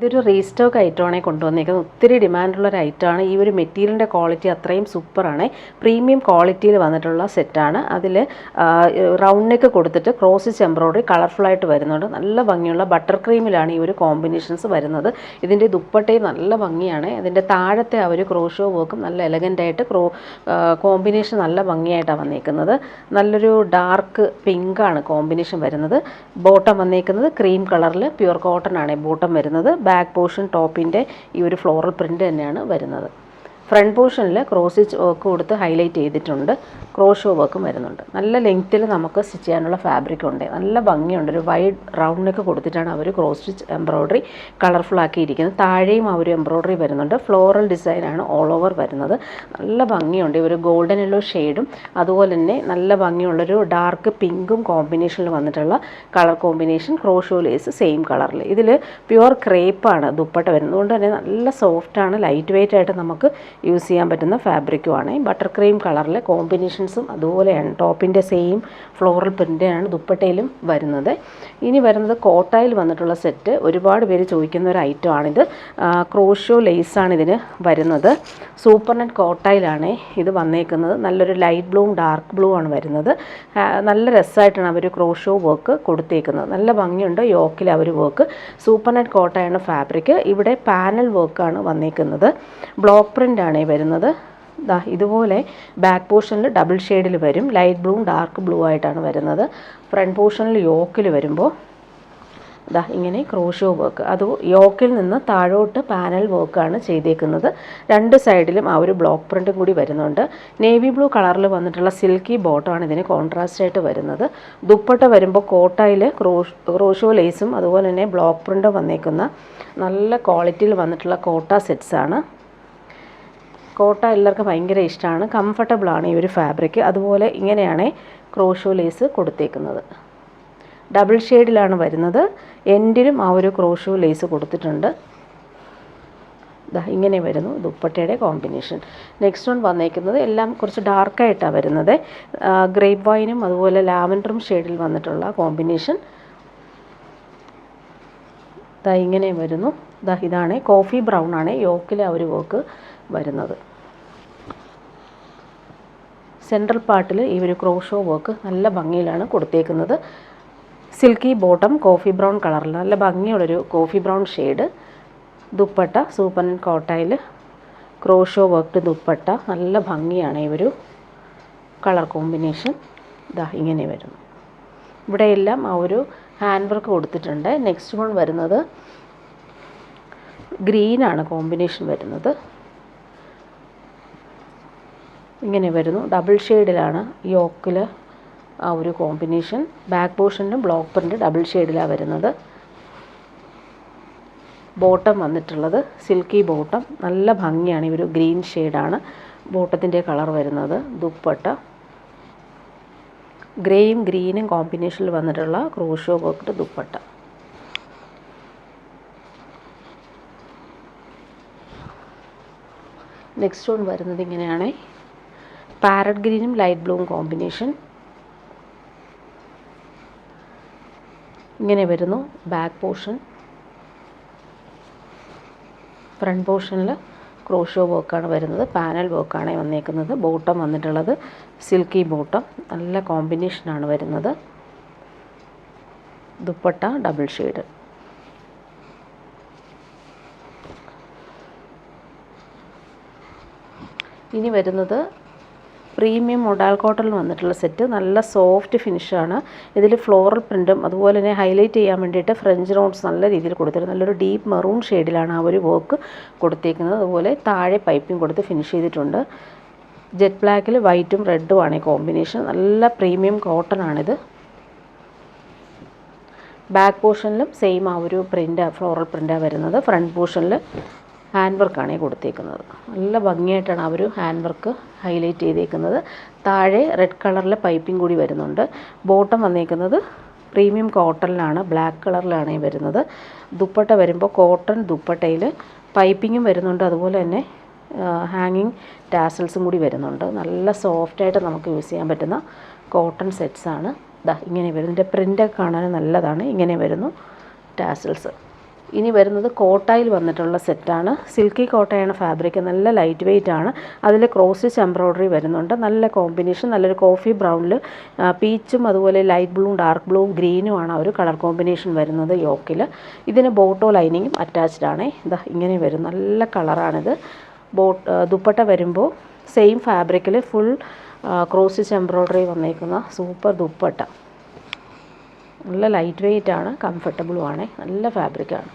ഇതൊരു റീസ്റ്റോക്ക് ഐറ്റമാണ് കൊണ്ടുവന്നിരിക്കുന്നത്. ഒത്തിരി ഡിമാൻഡുള്ള ഒരു ഐറ്റമാണ്. ഈ ഒരു മെറ്റീരിയലിൻ്റെ ക്വാളിറ്റി അത്രയും സൂപ്പറാണ്. പ്രീമിയം ക്വാളിറ്റിയിൽ വന്നിട്ടുള്ള സെറ്റാണ്. അതിൽ റൗണ്ട് നെക്ക് കൊടുത്തിട്ട് ക്രോസ് സ്റ്റിച്ച് എംബ്രോയ്ഡറി കളർഫുള്ളായിട്ട് വരുന്നുണ്ട്. നല്ല ഭംഗിയുള്ള ബട്ടർ ക്രീമിലാണ് ഈ ഒരു കോമ്പിനേഷൻസ് വരുന്നത്. ഇതിൻ്റെ ദുപ്പട്ടയും നല്ല ഭംഗിയാണ്. അതിൻ്റെ താഴത്തെ ആ ഒരു ക്രോഷോ വർക്കും നല്ല എലഗൻ്റായിട്ട് കോമ്പിനേഷൻ നല്ല ഭംഗിയായിട്ടാണ് വന്നിരിക്കുന്നത്. നല്ലൊരു ഡാർക്ക് പിങ്കാണ് കോമ്പിനേഷൻ വരുന്നത്. ബോട്ടം വന്നിരിക്കുന്നത് ക്രീം കളറിൽ പ്യുർ കോട്ടൺ ആണ് ബോട്ടം വരുന്നത്. ബാക്ക് പോർഷൻ ടോപ്പിൻ്റെ ഈ ഒരു ഫ്ലോറൽ പ്രിൻ്റ് തന്നെയാണ് വരുന്നത്. ഫ്രണ്ട് പോർഷനിൽ ക്രോസ് സ്റ്റിച്ച് വർക്ക് കൊടുത്ത് ഹൈലൈറ്റ് ചെയ്തിട്ടുണ്ട്. ക്രോഷോ വർക്കും വരുന്നുണ്ട്. നല്ല ലെങ്ത്തിൽ നമുക്ക് സ്റ്റിച്ച് ചെയ്യാനുള്ള ഫാബ്രിക് ഉണ്ട്. നല്ല ഭംഗിയുണ്ട്. ഒരു വൈഡ് റൗണ്ട് നെക്ക് കൊടുത്തിട്ടാണ് അവർ ക്രോസ് സ്റ്റിച്ച് എംബ്രോയ്ഡറി കളർഫുൾ ആക്കിയിരിക്കുന്നത്. താഴെയും ആ ഒരു എംബ്രോയ്ഡറി വരുന്നുണ്ട്. ഫ്ലോറൽ ഡിസൈനാണ് ഓൾ ഓവർ വരുന്നത്. നല്ല ഭംഗിയുണ്ട്. ഒരു ഗോൾഡൻ യെല്ലോ ഷെയ്ഡും അതുപോലെ തന്നെ നല്ല ഭംഗിയുള്ളൊരു ഡാർക്ക് പിങ്കും കോമ്പിനേഷനിൽ വന്നിട്ടുള്ള colour combination. Crochet lace same കളറിൽ. ഇതിൽ പ്യുവർ ക്രേപ്പാണ് ദുപ്പട്ട വരുന്നത്. അതുകൊണ്ട് തന്നെ നല്ല സോഫ്റ്റാണ്. ലൈറ്റ് വെയ്റ്റ് ആയിട്ട് നമുക്ക് യൂസ് ചെയ്യാൻ പറ്റുന്ന ഫാബ്രിക്കുമാണ്. ബട്ടർ ക്രീം കളറിലെ കോമ്പിനേഷൻസും അതുപോലെയാണ്. ടോപ്പിൻ്റെ സെയിം ഫ്ലോറൽ പ്രിൻ്റാണ് ദുപ്പട്ടയിലും വരുന്നത്. ഇനി വരുന്നത് കോട്ടായിൽ വന്നിട്ടുള്ള സെറ്റ്. ഒരുപാട് പേര് ചോദിക്കുന്ന ഒരു ഐറ്റമാണിത്. ക്രോഷോ ലേസാണ് ഇതിന് വരുന്നത്. സൂപ്പർ നെറ്റ് കോട്ടായിലാണ് ഇത് വന്നേക്കുന്നത്. നല്ലൊരു ലൈറ്റ് ബ്ലൂവും ഡാർക്ക് ബ്ലൂ ആണ് വരുന്നത്. നല്ല രസമായിട്ടാണ് അവർ ക്രോഷോ വർക്ക് കൊടുത്തേക്കുന്നത്. നല്ല ഭംഗിയുണ്ട്. യോക്കിൽ അവർ വർക്ക്. സൂപ്പർ നെറ്റ് കോട്ടയാണ് ഫാബ്രിക്. ഇവിടെ പാനൽ വർക്കാണ് വന്നേക്കുന്നത്. ബ്ലോക്ക് പ്രിൻ്റാണ് വരുന്നത്. ഇതുപോലെ ബാക്ക് പോർഷനിൽ ഡബിൾ ഷെയ്ഡിൽ വരും. ലൈറ്റ് ബ്ലൂവും ഡാർക്ക് ബ്ലൂ ആയിട്ടാണ് വരുന്നത്. ഫ്രണ്ട് പോർഷനിൽ യോക്കിൽ വരുമ്പോൾ ഇങ്ങനെ ക്രോഷോ വർക്ക്. അത് യോക്കിൽ നിന്ന് താഴോട്ട് പാനൽ വർക്കാണ് ചെയ്തേക്കുന്നത്. രണ്ട് സൈഡിലും ആ ഒരു ബ്ലോക്ക് പ്രിൻറ്റും കൂടി വരുന്നുണ്ട്. നേവി ബ്ലൂ കളറിൽ വന്നിട്ടുള്ള സിൽക്കി ബോട്ടമാണ് ഇതിന് കോൺട്രാസ്റ്റ് ആയിട്ട് വരുന്നത്. ദുപ്പട്ട വരുമ്പോൾ കോട്ടായിൽ ക്രോഷോ ലേസും അതുപോലെ തന്നെ ബ്ലോക്ക് പ്രിൻറ്റും വന്നേക്കുന്ന നല്ല ക്വാളിറ്റിയിൽ വന്നിട്ടുള്ള കോട്ട സെറ്റ്സാണ്. കോട്ട എല്ലാവർക്കും ഭയങ്കര ഇഷ്ടമാണ്. കംഫർട്ടബിളാണ് ഈ ഒരു ഫാബ്രിക്. അതുപോലെ ഇങ്ങനെയാണ് ക്രോഷോ ലേസ് കൊടുത്തേക്കുന്നത്. ഡബിൾ ഷെയ്ഡിലാണ് വരുന്നത്. എൻഡിലും ആ ഒരു ക്രോഷോ ലേസ് കൊടുത്തിട്ടുണ്ട്. ഇങ്ങനെ വരുന്നു ദുപ്പട്ടയുടെ കോമ്പിനേഷൻ. നെക്സ്റ്റ് വൺ വന്നേക്കുന്നത് എല്ലാം കുറച്ച് ഡാർക്കായിട്ടാണ് വരുന്നത്. ഗ്രേപ്പ് വൈനും അതുപോലെ ലാവൻഡറും ഷെയ്ഡിൽ വന്നിട്ടുള്ള കോമ്പിനേഷൻ. ഇങ്ങനെ വരുന്നു. ഇതാണ് കോഫി ബ്രൗൺ ആണ് യോക്കിൽ ആ ഒരു വർക്ക് വരുന്നത്. സെൻട്രൽ പാർട്ടിൽ ഈ ഒരു ക്രോഷോ വർക്ക് നല്ല ഭംഗിയിലാണ് കൊടുത്തേക്കുന്നത്. സിൽക്കി ബോട്ടം കോഫി ബ്രൗൺ കളറിൽ നല്ല ഭംഗിയുള്ളൊരു coffee brown shade. Dupatta super net കോട്ടയിൽ ക്രോഷോ വർക്ക് ദുപ്പട്ട. നല്ല ഭംഗിയാണ് ഈ ഒരു കളർ കോമ്പിനേഷൻ. ഇങ്ങനെ വരുന്നു. ഇവിടെയെല്ലാം ആ ഒരു ഹാൻഡ് വർക്ക് കൊടുത്തിട്ടുണ്ട്. നെക്സ്റ്റ് വൺ വരുന്നത് ഗ്രീനാണ് കോമ്പിനേഷൻ വരുന്നത്. ഇങ്ങനെ വരുന്നു. ഡബിൾ ഷെയ്ഡിലാണ് യോക്കിൽ ആ ഒരു കോമ്പിനേഷൻ. ബാക്ക് പോർഷനിലും ബ്ലോക്ക് പ്രിൻ്റ് ഡബിൾ ഷെയ്ഡിലാണ് വരുന്നത്. ബോട്ടം വന്നിട്ടുള്ളത് സിൽക്കി ബോട്ടം. നല്ല ഭംഗിയാണ്. ഈ ഒരു ഗ്രീൻ ഷെയ്ഡാണ് ബോട്ടത്തിൻ്റെ കളർ വരുന്നത്. ദുപ്പട്ട ഗ്രേയും ഗ്രീനും കോമ്പിനേഷനിൽ വന്നിട്ടുള്ള crochet worked dupatta. Next one വരുന്നത് ഇങ്ങനെയാണ്. പാരറ്റ് ഗ്രീനും ലൈറ്റ് ബ്ലൂവും കോമ്പിനേഷൻ. ഇങ്ങനെ വരുന്നു ബാക്ക് പോർഷൻ. ഫ്രണ്ട് പോർഷനിൽ ക്രോഷോ വർക്കാണ് വരുന്നത്. പാനൽ വർക്കാണ് വന്നേക്കുന്നത്. ബോട്ടം വന്നിട്ടുള്ളത് സിൽക്കി ബോട്ടം. നല്ല കോമ്പിനേഷനാണ് വരുന്നത്. Dupatta double shade. ഇനി വരുന്നത് പ്രീമിയം മൊഡാൽ കോട്ടണിൽ വന്നിട്ടുള്ള സെറ്റ്. നല്ല സോഫ്റ്റ് ഫിനിഷാണ്. ഇതിൽ ഫ്ലോറൽ പ്രിൻറ്റും അതുപോലെ തന്നെ ഹൈലൈറ്റ് ചെയ്യാൻ വേണ്ടിയിട്ട് ഫ്രഞ്ച് റൗണ്ട്സ് നല്ല രീതിയിൽ കൊടുത്തിട്ടുണ്ട്. നല്ലൊരു ഡീപ്പ് മെറൂൺ ഷെയ്ഡിലാണ് ആ ഒരു വർക്ക് കൊടുത്തേക്കുന്നത്. അതുപോലെ താഴെ പൈപ്പിംഗ് കൊടുത്ത് ഫിനിഷ് ചെയ്തിട്ടുണ്ട്. ജെറ്റ് ബ്ലാക്കിൽ വൈറ്റും റെഡുമാണ് ഈ കോമ്പിനേഷൻ. നല്ല പ്രീമിയം കോട്ടൺ ആണിത്. ബാക്ക് പോർഷനിലും സെയിം ആ ഒരു ഫ്ലോറൽ പ്രിൻ്റാണ് വരുന്നത്. ഫ്രണ്ട് പോർഷനിൽ ഹാൻഡ് വർക്കാണ് കൊടുത്തേക്കുന്നത്. നല്ല ഭംഗിയായിട്ടാണ് ആ ഒരു ഹാൻഡ് വർക്ക് ഹൈലൈറ്റ് ചെയ്തേക്കുന്നത്. താഴെ റെഡ് കളറിലെ പൈപ്പിംഗ് കൂടി വരുന്നുണ്ട്. ബോട്ടം വന്നേക്കുന്നത് പ്രീമിയം കോട്ടണിലാണ്. ബ്ലാക്ക് കളറിലാണ് വരുന്നത്. ദുപ്പട്ട വരുമ്പോൾ കോട്ടൺ ദുപ്പട്ടയിൽ പൈപ്പിങ്ങും വരുന്നുണ്ട്. അതുപോലെ തന്നെ ഹാങ്ങിങ് ടാസൽസും കൂടി വരുന്നുണ്ട്. നല്ല സോഫ്റ്റായിട്ട് നമുക്ക് യൂസ് ചെയ്യാൻ പറ്റുന്ന കോട്ടൺ സെറ്റ്സാണ്. ഇങ്ങനെ വരും. ഇതിൻ്റെ പ്രിൻ്റൊക്കെ കാണാൻ നല്ലതാണ്. ഇങ്ങനെ വരുന്നു ടാസൽസ്. ഇനി വരുന്നത് കോട്ടയിൽ വന്നിട്ടുള്ള സെറ്റാണ്. സിൽക്കി കോട്ടയാണ് ഫാബ്രിക്, നല്ല ലൈറ്റ് വെയ്റ്റ് ആണ്. അതിൽ ക്രോസ് സ്റ്റിച്ച് എംബ്രോയ്ഡറി വരുന്നുണ്ട്. നല്ല കോമ്പിനേഷൻ, നല്ലൊരു കോഫി ബ്രൗണിൽ പീച്ചും അതുപോലെ ലൈറ്റ് ബ്ലൂവും ഡാർക്ക് ബ്ലൂവും ഗ്രീനും ആണ് ഒരു കളർ കോമ്പിനേഷൻ വരുന്നത് യോക്കിൽ. ഇതിന് ബോട്ടോ ലൈനിങ്ങും അറ്റാച്ച്ഡ് ആണ്. ഇതാ ഇങ്ങനെ വരും, നല്ല കളറാണിത്. ദുപ്പട്ട വരുമ്പോൾ സെയിം ഫാബ്രിക്കിൽ ഫുൾ ക്രോസ് സ്റ്റിച്ച് എംബ്രോയ്ഡറി വന്നേക്കുന്ന സൂപ്പർ ദുപ്പട്ട. നല്ല ലൈറ്റ് വെയ്റ്റ് ആണ്, കംഫർട്ടബിളും ആണ്, നല്ല ഫാബ്രിക്കാണ്.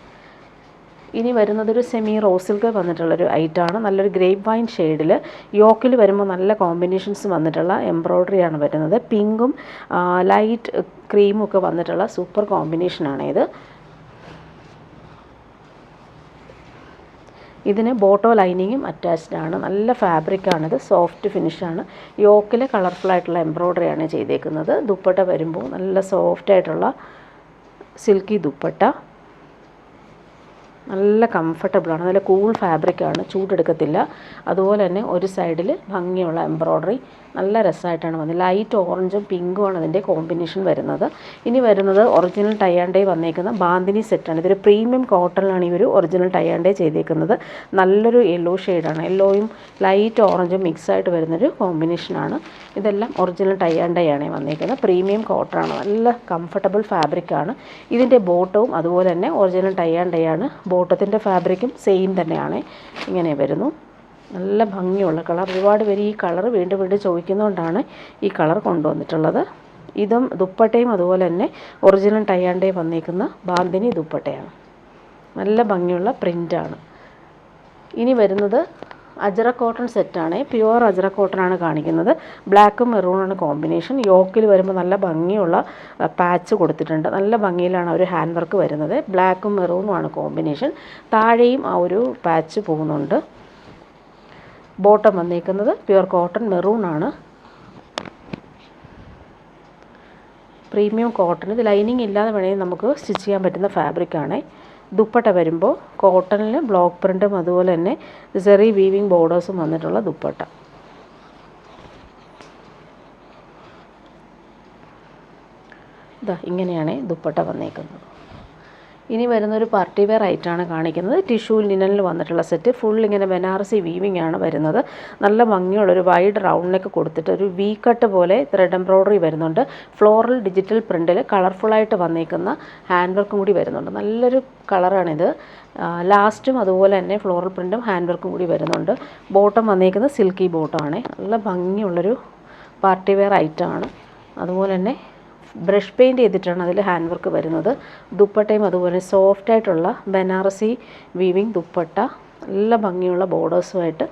ഇനി വരുന്നതൊരു സെമി റോസ് സിൽക്ക് വന്നിട്ടുള്ളൊരു ഐറ്റമാണ്. നല്ലൊരു ഗ്രേപ്പ് വൈൻ ഷെയ്ഡിൽ യോക്കിൽ വരുമ്പോൾ നല്ല കോമ്പിനേഷൻസ് വന്നിട്ടുള്ള എംബ്രോയ്ഡറിയാണ് വരുന്നത്. പിങ്കും ലൈറ്റ് ക്രീമും ഒക്കെ വന്നിട്ടുള്ള സൂപ്പർ കോമ്പിനേഷനാണ് ഇത്. ഇതിന് ബോട്ടോ ലൈനിങ്ങും അറ്റാച്ച്ഡ് ആണ്. നല്ല ഫാബ്രിക്കാണിത്, സോഫ്റ്റ് ഫിനിഷാണ്. യോക്കിൽ കളർഫുള്ളായിട്ടുള്ള എംബ്രോയ്ഡറിയാണ് ചെയ്തേക്കുന്നത്. ദുപ്പട്ട വരുമ്പോൾ നല്ല സോഫ്റ്റായിട്ടുള്ള സിൽക്കി ദുപ്പട്ട, നല്ല കംഫർട്ടബിളാണ്, നല്ല കൂൾ ഫാബ്രിക്കാണ്, ചൂടെടുക്കത്തില്ല. അതുപോലെ തന്നെ ഒരു സൈഡിൽ ഭംഗിയുള്ള എംബ്രോയ്ഡറി, നല്ല രസമായിട്ടാണ് വന്നത്. ലൈറ്റ് ഓറഞ്ചും പിങ്കുമാണ് അതിൻ്റെ കോമ്പിനേഷൻ വരുന്നത്. ഇനി വരുന്നത് ഒറിജിനൽ ടൈ ആൻഡ് ഡൈ വന്നേക്കുന്ന ബാന്തിനി സെറ്റാണ്. ഇതൊരു പ്രീമിയം കോട്ടണിലാണ് ഈ ഒരു ഒറിജിനൽ ടൈ ആൻഡ് ഡൈ ചെയ്തേക്കുന്നത്. നല്ലൊരു യെല്ലോ ഷെയ്ഡാണ്, യെല്ലോയും ലൈറ്റ് ഓറഞ്ചും മിക്സായിട്ട് വരുന്നൊരു കോമ്പിനേഷനാണ്. ഇതെല്ലാം ഒറിജിനൽ ടൈ ആൻഡ് ഡൈ ആണ് വന്നേക്കുന്നത്. പ്രീമിയം കോട്ടണാണ്, നല്ല കംഫർട്ടബിൾ ഫാബ്രിക്കാണ്. ഇതിൻ്റെ ബോട്ടവും അതുപോലെ തന്നെ ഒറിജിനൽ ടൈ ആൻഡ് ഡൈ ആണ്. ബോട്ടത്തിൻ്റെ ഫാബ്രിക്കും സെയിം തന്നെയാണ്, ഇങ്ങനെ വരുന്നു. നല്ല ഭംഗിയുള്ള കളർ. ഒരുപാട് പേര് ഈ കളർ വീണ്ടും വീണ്ടും ചോദിക്കുന്നതുകൊണ്ടാണ് ഈ കളർ കൊണ്ടുവന്നിട്ടുള്ളത്. ഇതും ദുപ്പട്ടയും അതുപോലെ തന്നെ ഒറിജിനൽ ടൈ ആൻഡ് ഡൈ വന്നേക്കുന്ന ബാന്തിനി ദുപ്പട്ടയാണ്. നല്ല ഭംഗിയുള്ള പ്രിൻ്റാണ്. ഇനി വരുന്നത് അജ്രക് കോട്ടൺ സെറ്റാണ്. പ്യുവർ അജ്രക് കോട്ടണാണ് കാണിക്കുന്നത്. ബ്ലാക്കും മെറൂണാണ് കോമ്പിനേഷൻ. യോക്കിൽ വരുമ്പോൾ നല്ല ഭംഗിയുള്ള പാച്ച് കൊടുത്തിട്ടുണ്ട്. നല്ല ഭംഗിയിലാണ് ഒരു ഹാൻഡ് വർക്ക് വരുന്നത്. ബ്ലാക്കും മെറൂണുമാണ് കോമ്പിനേഷൻ. താഴെയും ആ ഒരു പാച്ച് പോകുന്നുണ്ട്. ബോട്ടം വന്നേക്കുന്നത് പ്യുവർ കോട്ടൺ മെറൂണാണ്. Premium cotton. ഇത് ലൈനിങ് ഇല്ലാതെ വേണമെങ്കിൽ നമുക്ക് സ്റ്റിച്ച് ചെയ്യാൻ പറ്റുന്ന ഫാബ്രിക്കാണ്. ദുപ്പട്ട വരുമ്പോൾ കോട്ടണിൽ ബ്ലോക്ക് പ്രിൻറ്റും അതുപോലെ തന്നെ സെറി വീവിങ് ബോർഡേഴ്സും വന്നിട്ടുള്ള ദുപ്പട്ട. ഇതാ ഇങ്ങനെയാണ് ദുപ്പട്ട വന്നേക്കുന്നത്. ഇനി വരുന്നൊരു പാർട്ടി വെയർ ആയിട്ടാണ് കാണിക്കുന്നത്. ടിഷ്യൂ ലിനനിൽ വന്നിട്ടുള്ള സെറ്റ്. ഫുൾ ഇങ്ങനെ ബനാറസി വീവിങ് ആണ് വരുന്നത്. നല്ല ഭംഗിയുള്ളൊരു വൈഡ് റൗണ്ട് നെക്ക് കൊടുത്തിട്ട് ഒരു വി കട്ട് പോലെ ത്രെഡ് എംബ്രോയ്ഡറി വരുന്നുണ്ട്. ഫ്ലോറൽ ഡിജിറ്റൽ പ്രിൻറ്റിൽ കളർഫുള്ളായിട്ട് വന്നേക്കുന്ന ഹാൻഡ് വർക്കും കൂടി വരുന്നുണ്ട്. നല്ലൊരു കളറാണിത്. ലാസ്റ്റും അതുപോലെ തന്നെ ഫ്ലോറൽ പ്രിൻറ്റും ഹാൻഡ് വർക്കും കൂടി വരുന്നുണ്ട്. ബോട്ടം വന്നേക്കുന്നത് സിൽക്കി ബോട്ടമാണ്. നല്ല ഭംഗിയുള്ളൊരു പാർട്ടി വെയർ ഐറ്റമാണ്. അതുപോലെ തന്നെ ബ്രഷ് പെയിൻറ്റ് ചെയ്തിട്ടാണ് അതിൽ ഹാൻഡ് വർക്ക് വരുന്നത്. ദുപ്പട്ടയും അതുപോലെ സോഫ്റ്റായിട്ടുള്ള ബനാറസി വീവിങ് ദുപ്പട്ട, നല്ല ഭംഗിയുള്ള ബോർഡേഴ്സുമായിട്ട്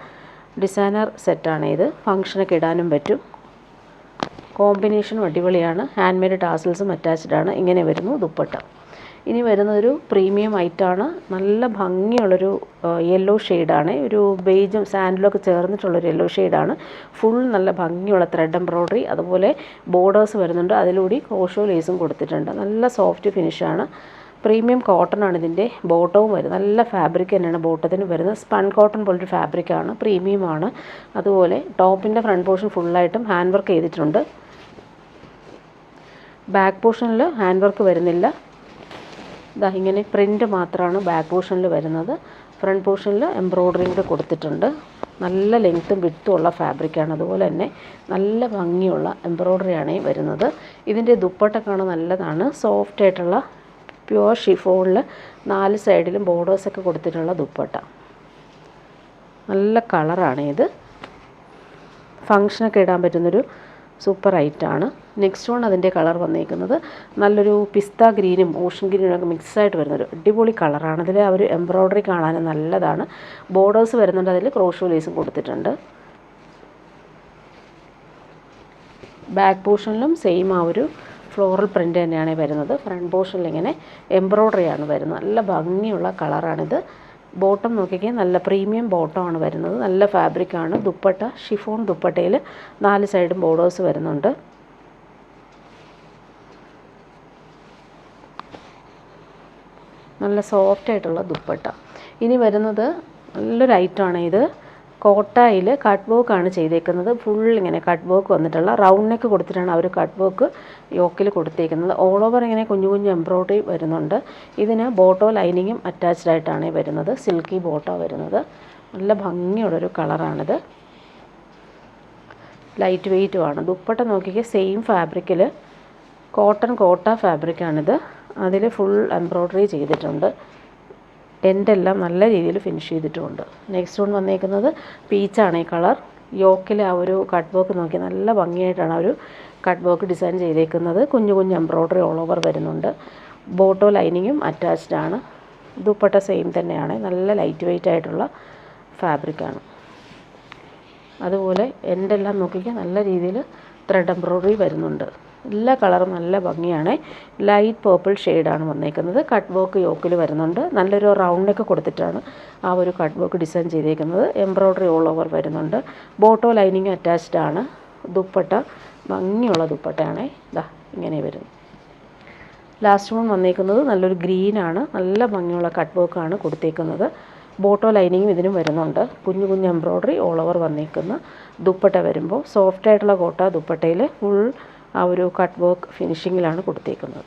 ഡിസൈനർ സെറ്റാണ് ഇത്. ഫങ്ഷനൊക്കെ ഇടാനും പറ്റും. കോമ്പിനേഷനും അടിപൊളിയാണ്. ഹാൻഡ് മെയ്ഡ് ടാസിൽസും അറ്റാച്ച്ഡ് ആണ്. ഇങ്ങനെ വരുന്നു ദുപ്പട്ട. ഇനി വരുന്നതൊരു പ്രീമിയം ഐറ്റാണ്. നല്ല ഭംഗിയുള്ളൊരു യെല്ലോ ഷെയ്ഡാണ്. ഒരു ബേജും സാൻഡിലൊക്കെ ചേർന്നിട്ടുള്ളൊരു യെല്ലോ ഷെയ്ഡാണ്. ഫുൾ നല്ല ഭംഗിയുള്ള ത്രെഡ് എംബ്രോയ്ഡറി അതുപോലെ ബോർഡേഴ്സ് വരുന്നുണ്ട്. അതിലൂടെ ക്രോഷോ ലേസും കൊടുത്തിട്ടുണ്ട്. നല്ല സോഫ്റ്റ് ഫിനിഷാണ്. പ്രീമിയം കോട്ടൺ ആണ് ഇതിൻ്റെ ബോട്ടവും വരുന്നത്. നല്ല ഫാബ്രിക് തന്നെയാണ് ബോട്ടത്തിന് വരുന്നത്. സ്പൺ കോട്ടൺ പോലൊരു ഫാബ്രിക്കാണ്, പ്രീമിയമാണ്. അതുപോലെ ടോപ്പിൻ്റെ ഫ്രണ്ട് പോർഷൻ ഫുള്ളായിട്ടും ഹാൻഡ് വർക്ക് ചെയ്തിട്ടുണ്ട്. ബാക്ക് പോർഷനിൽ ഹാൻഡ് വർക്ക് വരുന്നില്ല. ഇതാ ഇങ്ങനെ പ്രിൻ്റ് മാത്രമാണ് ബാക്ക് പോർഷനിൽ വരുന്നത്. ഫ്രണ്ട് പോർഷനിൽ എംബ്രോയ്ഡറി കൂടെ കൊടുത്തിട്ടുണ്ട്. നല്ല ലെങ്ത്തും വിഡ്ത്തും ഉള്ള ഫാബ്രിക്കാണ്. അതുപോലെ തന്നെ നല്ല ഭംഗിയുള്ള എംബ്രോയ്ഡറിയാണ് വരുന്നത്. ഇതിൻ്റെ ദുപ്പട്ട കാണാൻ നല്ലതാണ്. സോഫ്റ്റായിട്ടുള്ള പ്യുവർ ഷിഫോണിൽ 4 സൈഡിലും ബോർഡേഴ്സൊക്കെ കൊടുത്തിട്ടുള്ള ദുപ്പട്ട. നല്ല കളറാണ് ഇത്. ഫങ്ഷനൊക്കെ ഇടാൻ പറ്റുന്നൊരു സൂപ്പർ ഐറ്റാണ്. നെക്സ്റ്റ് വൺ അതിൻ്റെ കളർ വന്നേക്കുന്നത് നല്ലൊരു പിസ്ത ഗ്രീനും ഓഷൻ ഗ്രീനും ഒക്കെ മിക്സായിട്ട് വരുന്നൊരു അടിപൊളി കളറാണ്. അതിൽ ആ ഒരു എംബ്രോയ്ഡറി കാണാൻ നല്ലതാണ്. ബോർഡേഴ്സ് വരുന്നുണ്ട്. അതിൽ ക്രോഷോ ലേസും കൊടുത്തിട്ടുണ്ട്. ബാക്ക് പോർഷനിലും സെയിം ആ ഒരു ഫ്ലോറൽ പ്രിൻ്റ് തന്നെയാണ് വരുന്നത്. ഫ്രണ്ട് പോർഷനിൽ ഇങ്ങനെ എംബ്രോയ്ഡറിയാണ് വരുന്നത്. നല്ല ഭംഗിയുള്ള കളറാണിത്. ബോട്ടം നോക്കിക്കേ, നല്ല പ്രീമിയം ബോട്ടമാണ് വരുന്നത്. നല്ല ഫാബ്രിക്കാണ്. ദുപ്പട്ട ഷിഫോൺ ദുപ്പട്ടയിൽ 4 സൈഡും ബോർഡേഴ്സ് വരുന്നുണ്ട്. നല്ല സോഫ്റ്റായിട്ടുള്ള ദുപ്പട്ട. ഇനി വരുന്നത് നല്ലൊരു ഐറ്റമാണ് ഇത്. കോട്ടായിൽ കട്ട് വർക്കാണ് ചെയ്തേക്കുന്നത്. ഫുൾ ഇങ്ങനെ കട്ട് വർക്ക് വന്നിട്ടുള്ള റൗണ്ട് നെക്ക് കൊടുത്തിട്ടാണ് അവർ കട്ട് വർക്ക് യോക്കിൽ കൊടുത്തേക്കുന്നത്. ഓൾ ഓവർ ഇങ്ങനെ കുഞ്ഞു കുഞ്ഞു എംബ്രോയ്ഡറി വരുന്നുണ്ട്. ഇതിന് ബോട്ടോ ലൈനിങ്ങും അറ്റാച്ച്ഡ് ആയിട്ടാണ് വരുന്നത്. സിൽക്കി ബോട്ടോ വരുന്നത്. നല്ല ഭംഗിയുള്ളൊരു കളറാണിത്. ലൈറ്റ് വെയ്റ്റുമാണ്. ദുപ്പട്ട നോക്കിക്കുക, സെയിം ഫാബ്രിക്കിൽ കോട്ടൺ കോട്ട ഫാബ്രിക്കാണിത്. അതിൽ ഫുൾ എംബ്രോയ്ഡറി ചെയ്തിട്ടുണ്ട്. എൻഡെല്ലാം നല്ല രീതിയിൽ ഫിനിഷ് ചെയ്തിട്ടുമുണ്ട്. നെക്സ്റ്റ് വൺ വന്നേക്കുന്നത് പീച്ചാണ് ഈ കളർ. യോക്കിൽ ആ ഒരു കട്ട് വർക്ക് നോക്കി നല്ല ഭംഗിയായിട്ടാണ് ആ ഒരു കട്ട് വർക്ക് ഡിസൈൻ ചെയ്തേക്കുന്നത്. കുഞ്ഞു കുഞ്ഞു എംബ്രോയ്ഡറി ഓൾ ഓവർ വരുന്നുണ്ട്. ബോട്ടോ ലൈനിങ്ങും അറ്റാച്ച്ഡ് ആണ്. ദുപ്പട്ട സെയിം തന്നെയാണ്. നല്ല ലൈറ്റ് വെയ്റ്റ് ആയിട്ടുള്ള ഫാബ്രിക്കാണ്. അതുപോലെ എൻഡെല്ലാം നോക്കിക്കാൻ നല്ല രീതിയിൽ ത്രെഡ് എംബ്രോയ്ഡറി വരുന്നുണ്ട്. എല്ലാ കളറും നല്ല ഭംഗിയാണ്. ലൈറ്റ് പേർപ്പിൾ ഷെയ്ഡാണ് വന്നേക്കുന്നത്. കട്ട് വർക്ക് യോക്കിൽ വരുന്നുണ്ട്. നല്ലൊരു റൗണ്ട് നെക്ക് കൊടുത്തിട്ടാണ് ആ ഒരു കട്ട് വർക്ക് ഡിസൈൻ ചെയ്തേക്കുന്നത്. എംബ്രോയ്ഡറി ഓൾ ഓവർ വരുന്നുണ്ട്. ബോട്ടോ ലൈനിങ് അറ്റാച്ച്ഡ് ആണ്. ദുപ്പട്ട ഭംഗിയുള്ള ദുപ്പട്ടയാണ്. ഇതാ ഇങ്ങനെ വരുന്നു. ലാസ്റ്റ് വൺ വന്നേക്കുന്നത് നല്ലൊരു ഗ്രീനാണ്. നല്ല ഭംഗിയുള്ള കട്ട് വർക്കാണ് കൊടുത്തേക്കുന്നത്. ബോട്ടോ ലൈനിങ്ങും ഇതിനും വരുന്നുണ്ട്. കുഞ്ഞു കുഞ്ഞു എംബ്രോയ്ഡറി ഓൾ ഓവർ വന്നേക്കുന്ന ദുപ്പട്ട വരുമ്പോൾ സോഫ്റ്റായിട്ടുള്ള കോട്ട ദുപ്പട്ടയിൽ ഫുൾ ആ ഒരു കട്ട് വർക്ക് ഫിനിഷിങ്ങിലാണ് കൊടുത്തേക്കുന്നത്.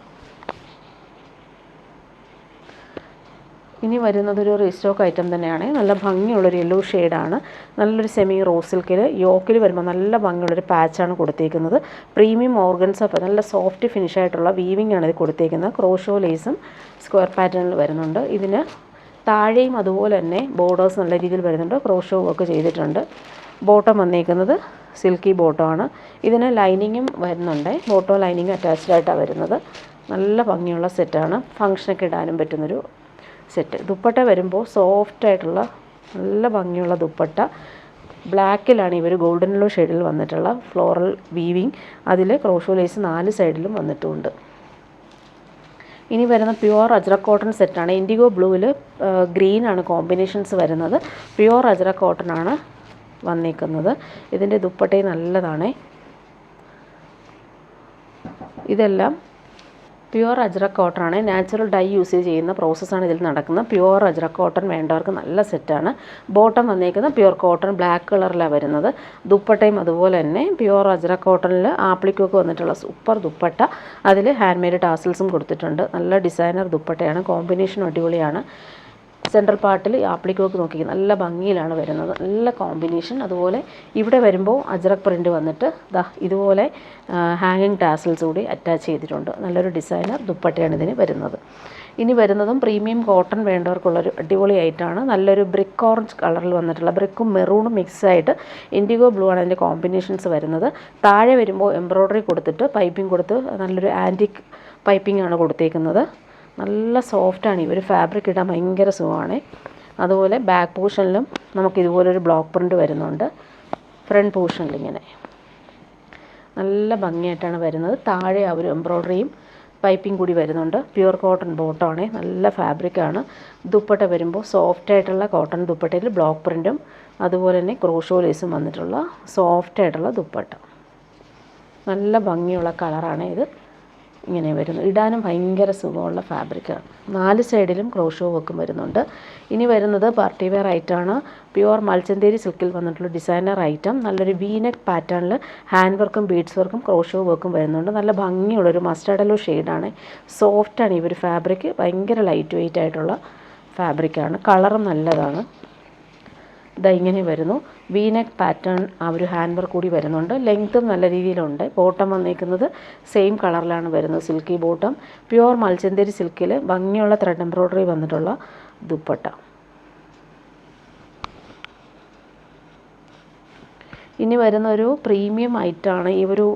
ഇനി വരുന്നതൊരു റീസ്റ്റോക്ക് ഐറ്റം തന്നെയാണ്. നല്ല ഭംഗിയുള്ളൊരു യെല്ലോ ഷെയ്ഡാണ്. നല്ലൊരു സെമി റോസ് സിൽക്കിൽ യോക്കിൽ വരുമ്പോൾ നല്ല ഭംഗിയുള്ളൊരു പാച്ചാണ് കൊടുത്തേക്കുന്നത്. പ്രീമിയം ഓർഗൻസ നല്ല സോഫ്റ്റ് ഫിനിഷായിട്ടുള്ള വീവിംഗ് ആണ് ഇത് കൊടുത്തേക്കുന്നത്. ക്രോഷോ ലേസും സ്ക്വയർ പാറ്റേണിൽ വരുന്നുണ്ട്. ഇതിന് താഴെയും അതുപോലെ തന്നെ ബോർഡേഴ്സ് നല്ല രീതിയിൽ വരുന്നുണ്ട്. ക്രോഷോ വർക്ക് ചെയ്തിട്ടുണ്ട്. ബോട്ടം വന്നേക്കുന്നത് സിൽക്കി ബോട്ടോ ആണ്. ഇതിന് ലൈനിങ്ങും വരുന്നുണ്ട്. ബോട്ടോ ലൈനിങ് അറ്റാച്ച്ഡ് ആയിട്ടാണ് വരുന്നത്. നല്ല ഭംഗിയുള്ള സെറ്റാണ്. ഫങ്ഷനൊക്കെ ഇടാനും പറ്റുന്നൊരു സെറ്റ്. ദുപ്പട്ട വരുമ്പോൾ സോഫ്റ്റായിട്ടുള്ള നല്ല ഭംഗിയുള്ള ദുപ്പട്ട. ബ്ലാക്കിലാണ് ഇവർ ഗോൾഡൻ യെല്ലോ ഷെയ്ഡിൽ വന്നിട്ടുള്ള ഫ്ലോറൽ വീവിങ്. അതിൽ ക്രോഷോ ലേസ് 4 സൈഡിലും വന്നിട്ടുമുണ്ട്. ഇനി വരുന്ന പ്യുവർ അജ്രക് കോട്ടൺ സെറ്റാണ്. ഇൻഡിഗോ ബ്ലൂവിൽ ഗ്രീനാണ് കോമ്പിനേഷൻസ് വരുന്നത്. പ്യുവർ അജ്രക് കോട്ടൺ ആണ് വന്നേക്കുന്നത്. ഇതിൻ്റെ ദുപ്പട്ടയും നല്ലതാണ്. ഇതെല്ലാം പ്യുവർ അജ്രക് കോട്ടൺ ആണ്. നാച്ചുറൽ ഡൈ യൂസ് ചെയ്യുന്ന പ്രോസസ്സാണ് ഇതിൽ നടക്കുന്നത്. പ്യുവർ അജ്രക് കോട്ടൺ വേണ്ടവർക്ക് നല്ല സെറ്റാണ്. ബോട്ടം വന്നേക്കുന്നത് പ്യുവർ കോട്ടൺ ബ്ലാക്ക് കളറിലാണ് വരുന്നത്. ദുപ്പട്ടയും അതുപോലെ തന്നെ പ്യുവർ അജ്രക് കോട്ടണിൽ ആപ്ലിക്കൊക്കെ വന്നിട്ടുള്ള സൂപ്പർ ദുപ്പട്ട. അതിൽ ഹാൻഡ് മെയ്ഡ് ടാസൽസും കൊടുത്തിട്ടുണ്ട്. നല്ല ഡിസൈനർ ദുപ്പട്ടയാണ്. കോമ്പിനേഷൻ അടിപൊളിയാണ്. സെൻട്രൽ പാർട്ടിൽ ആപ്ലിക്കൊക്കെ നോക്കി നല്ല ഭംഗിയിലാണ് വരുന്നത്. നല്ല കോമ്പിനേഷൻ. അതുപോലെ ഇവിടെ വരുമ്പോൾ അജ്രക് പ്രിൻ്റ് വന്നിട്ട് ദാ ഇതുപോലെ ഹാങ്ങിങ് ടാസൽസ് കൂടി അറ്റാച്ച് ചെയ്തിട്ടുണ്ട്. നല്ലൊരു ഡിസൈനർ ദുപ്പട്ടയാണ് ഇതിന് വരുന്നത്. ഇനി വരുന്നതും പ്രീമിയം കോട്ടൺ വേണ്ടവർക്കുള്ളൊരു അടിപൊളി ഐറ്റമാണ്. നല്ലൊരു ബ്രിക്ക് ഓറഞ്ച് കളറിൽ വന്നിട്ടുള്ള ബ്രിക്കും മെറൂണും മിക്സായിട്ട് ഇൻഡിഗോ ബ്ലൂ ആണ് അതിൻ്റെ കോമ്പിനേഷൻസ് വരുന്നത്. താഴെ വരുമ്പോൾ എംബ്രോയ്ഡറി കൊടുത്തിട്ട് പൈപ്പിംഗ് കൊടുത്ത് നല്ലൊരു ആൻറ്റിക് പൈപ്പിംഗ് ആണ് കൊടുത്തേക്കുന്നത്. നല്ല സോഫ്റ്റാണ്. ഈ ഒരു ഫാബ്രിക് ഇടാൻ ഭയങ്കര സുഖമാണ്. അതുപോലെ ബാക്ക് പോർഷനിലും നമുക്ക് ഇതുപോലൊരു ബ്ലോക്ക് പ്രിൻ്റ് വരുന്നുണ്ട്. ഫ്രണ്ട് പോർഷനിൽ ഇങ്ങനെ നല്ല ഭംഗിയായിട്ടാണ് വരുന്നത്. താഴെ ആ ഒരു എംബ്രോയ്ഡറിയും പൈപ്പിംഗ് കൂടി വരുന്നുണ്ട്. പ്യുവർ കോട്ടൺ ബോട്ടമാണ്. നല്ല ഫാബ്രിക്കാണ്. ദുപ്പട്ട വരുമ്പോൾ സോഫ്റ്റായിട്ടുള്ള കോട്ടൺ ദുപ്പട്ടയിൽ ബ്ലോക്ക് പ്രിൻറ്റും അതുപോലെ തന്നെ ക്രോഷോ ലേസും വന്നിട്ടുള്ള സോഫ്റ്റായിട്ടുള്ള ദുപ്പട്ട. നല്ല ഭംഗിയുള്ള കളറാണ് ഇത്. ഇങ്ങനെ വരുന്നു. ഇടാനും ഭയങ്കര സുഖമുള്ള ഫാബ്രിക്കാണ്. 4 സൈഡിലും ക്രോഷോ വർക്കും വരുന്നുണ്ട്. ഇനി വരുന്നത് പാർട്ടി വെയർ ഐറ്റമാണ്. പ്യുവർ മൽച്ചന്തേരി സിൽക്കിൽ വന്നിട്ടുള്ള ഡിസൈനർ ഐറ്റം. നല്ലൊരു വീനെക്ക് പാറ്റേണിൽ ഹാൻഡ് വർക്കും ബീഡ്സ് വർക്കും ക്രോഷോ വർക്കും വരുന്നുണ്ട്. നല്ല ഭംഗിയുള്ളൊരു മസ്റ്റാർഡ് യെല്ലോ ഷെയ്ഡാണ്. സോഫ്റ്റാണ് ഈ ഒരു ഫാബ്രിക്. ഭയങ്കര ലൈറ്റ് വെയ്റ്റ് ആയിട്ടുള്ള ഫാബ്രിക്കാണ്. കളറും നല്ലതാണ്. ഇതാ ഇങ്ങനെ വരുന്നു. വീനെക്ക് പാറ്റേൺ ആ ഒരു ഹാൻഡ് വർക്ക് കൂടി വരുന്നുണ്ട്. ലെങ്ത്തും നല്ല രീതിയിലുണ്ട്. ബോട്ടം വന്നേക്കുന്നത് സെയിം കളറിലാണ് വരുന്നത്. Silky bottom. പ്യുവർ മൽച്ചന്തേരി സിൽക്കിൽ ഭംഗിയുള്ള ത്രെഡ് എംബ്രോയ്ഡറി വന്നിട്ടുള്ള ദുപ്പട്ട. ഇനി വരുന്ന ഒരു പ്രീമിയം ഐറ്റമാണ്. ഈ ഒരു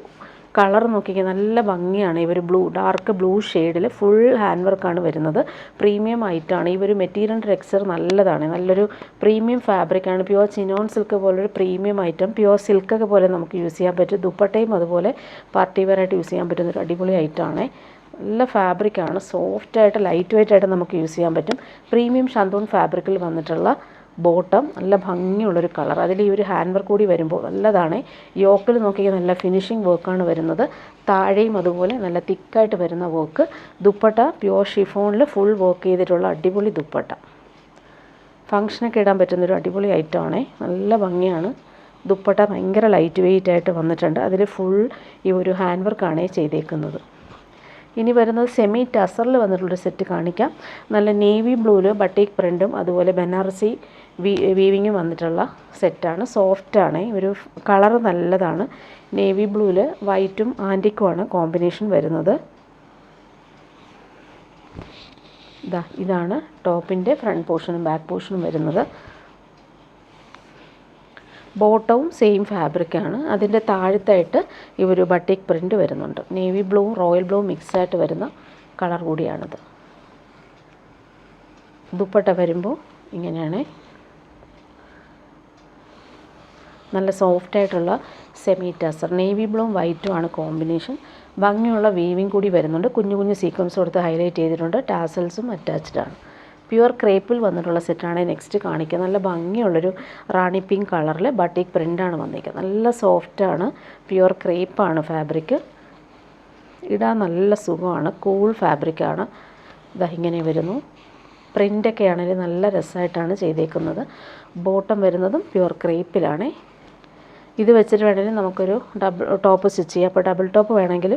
കളർ നോക്കിക്കുക നല്ല ഭംഗിയാണ്. ഈ ഒരു ഡാർക്ക് ബ്ലൂ ഷെയ്ഡിൽ ഫുൾ ഹാൻഡ് വർക്കാണ് വരുന്നത്. പ്രീമിയം ഐറ്റമാണ്. ഈ ഒരു മെറ്റീരിയൽ ടെക്സ്ചർ നല്ലതാണ്. നല്ലൊരു പ്രീമിയം ഫാബ്രിക്കാണ്. പ്യുവർ ചിനോൺ സിൽക്ക് പോലൊരു പ്രീമിയം ഐറ്റം. പ്യുവർ സിൽക്കൊക്കെ പോലെ നമുക്ക് യൂസ് ചെയ്യാൻ പറ്റും. ദുപ്പട്ടയും അതുപോലെ പാർട്ടി വെയർ ആയിട്ട് യൂസ് ചെയ്യാൻ പറ്റുന്നൊരു അടിപൊളി ഐറ്റമാണ്. നല്ല ഫാബ്രിക്കാണ്. സോഫ്റ്റായിട്ട് ലൈറ്റ് വെയ്റ്റ് ആയിട്ട് നമുക്ക് യൂസ് ചെയ്യാൻ പറ്റും. പ്രീമിയം ഷന്തൂൺ ഫാബ്രിക്കിൽ വന്നിട്ടുള്ള ബോട്ടം. നല്ല ഭംഗിയുള്ളൊരു കളർ. അതിൽ ഈ ഒരു ഹാൻഡ് വർക്ക് കൂടി വരുമ്പോൾ നല്ലതാണ്. യോക്കിൽ നോക്കിയാൽ നല്ല ഫിനിഷിങ് വർക്കാണ് വരുന്നത്. താഴെയും അതുപോലെ നല്ല തിക്കായിട്ട് വരുന്ന വർക്ക്. ദുപ്പട്ട പ്യുവർ ഷിഫോണിൽ ഫുൾ വർക്ക് ചെയ്തിട്ടുള്ള അടിപൊളി ദുപ്പട്ട. ഫങ്ഷനൊക്കെ ഇടാൻ പറ്റുന്നൊരു അടിപൊളി ഐറ്റമാണേ. നല്ല ഭംഗിയാണ്. ദുപ്പട്ട ഭയങ്കര ലൈറ്റ് വെയിറ്റ് ആയിട്ട് വന്നിട്ടുണ്ട്. അതിൽ ഫുൾ ഈ ഒരു ഹാൻഡ് വർക്കാണ് ചെയ്തേക്കുന്നത്. ഇനി വരുന്നത് സെമി ടസറിൽ വന്നിട്ടുള്ളൊരു സെറ്റ് കാണിക്കാം. നല്ല നേവി ബ്ലൂവിൽ ബട്ടീക് പ്രിൻറ്റും അതുപോലെ ബനാറസി വീവിങ്ങും വന്നിട്ടുള്ള സെറ്റാണ്. സോഫ്റ്റാണ്. ഒരു കളറ് നല്ലതാണ്. നേവി ബ്ലൂവിൽ വൈറ്റും ആൻറ്റിക്കുമാണ് കോമ്പിനേഷൻ വരുന്നത്. ഇതാണ് ടോപ്പിൻ്റെ ഫ്രണ്ട് പോർഷനും ബാക്ക് പോർഷനും വരുന്നത്. ബോട്ടവും സെയിം ഫാബ്രിക്കാണ്. അതിൻ്റെ താഴത്തായിട്ട് ഈ ഒരു ബട്ടീക് പ്രിൻറ്റ് വരുന്നുണ്ട്. നേവി ബ്ലൂവും റോയൽ ബ്ലൂവും മിക്സായിട്ട് വരുന്ന കളർ കൂടിയാണിത്. ദുപ്പട്ട വരുമ്പോൾ ഇങ്ങനെയാണ്. നല്ല സോഫ്റ്റായിട്ടുള്ള സെമി ടസർ. നേവി ബ്ലൂവും വൈറ്റും ആണ് കോമ്പിനേഷൻ. ഭംഗിയുള്ള വീവിങ് കൂടി വരുന്നുണ്ട്. കുഞ്ഞു കുഞ്ഞു സീക്വൻസ് കൊടുത്ത് ഹൈലൈറ്റ് ചെയ്തിട്ടുണ്ട്. ടാസൽസും അറ്റാച്ച്ഡ് ആണ്. പ്യുവർ ക്രേപ്പിൽ വന്നിട്ടുള്ള സെറ്റാണ് നെക്സ്റ്റ് കാണിക്കുക. നല്ല ഭംഗിയുള്ളൊരു റാണി പിങ്ക് കളറിൽ ബട്ടീക് പ്രിൻ്റാണ് വന്നിരിക്കുന്നത്. നല്ല സോഫ്റ്റാണ്. പ്യുവർ ക്രേപ്പാണ് ഫാബ്രിക്. ഇടാൻ നല്ല സുഖമാണ്. കൂൾ ഫാബ്രിക്കാണ്. ഇങ്ങനെ വരുന്നു. പ്രിൻ്റൊക്കെ ആണെങ്കിൽ നല്ല രസമായിട്ടാണ് ചെയ്തേക്കുന്നത്. ബോട്ടം വരുന്നതും പ്യുവർ ക്രേപ്പിലാണ്. ഇത് വെച്ചിട്ട് വേണമെങ്കിൽ നമുക്കൊരു ടോപ്പ് സ്റ്റിച്ച് ചെയ്യാം. അപ്പോൾ ഡബിൾ ടോപ്പ് വേണമെങ്കിൽ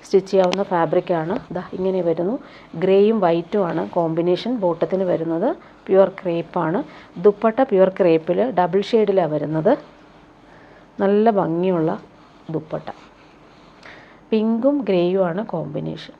സ്റ്റിച്ച് ചെയ്യാവുന്ന ഫാബ്രിക്കാണ്. ഇങ്ങനെ വരുന്നു. ഗ്രേയും വൈറ്റും ആണ് കോമ്പിനേഷൻ ബോട്ടത്തിന് വരുന്നത്. പ്യുവർ ക്രേപ്പാണ്. ദുപ്പട്ട പ്യുവർ ക്രേപ്പിൽ ഡബിൾ ഷെയ്ഡിലാണ് വരുന്നത്. നല്ല ഭംഗിയുള്ള ദുപ്പട്ട. പിങ്കും ഗ്രേയും ആണ് കോമ്പിനേഷൻ.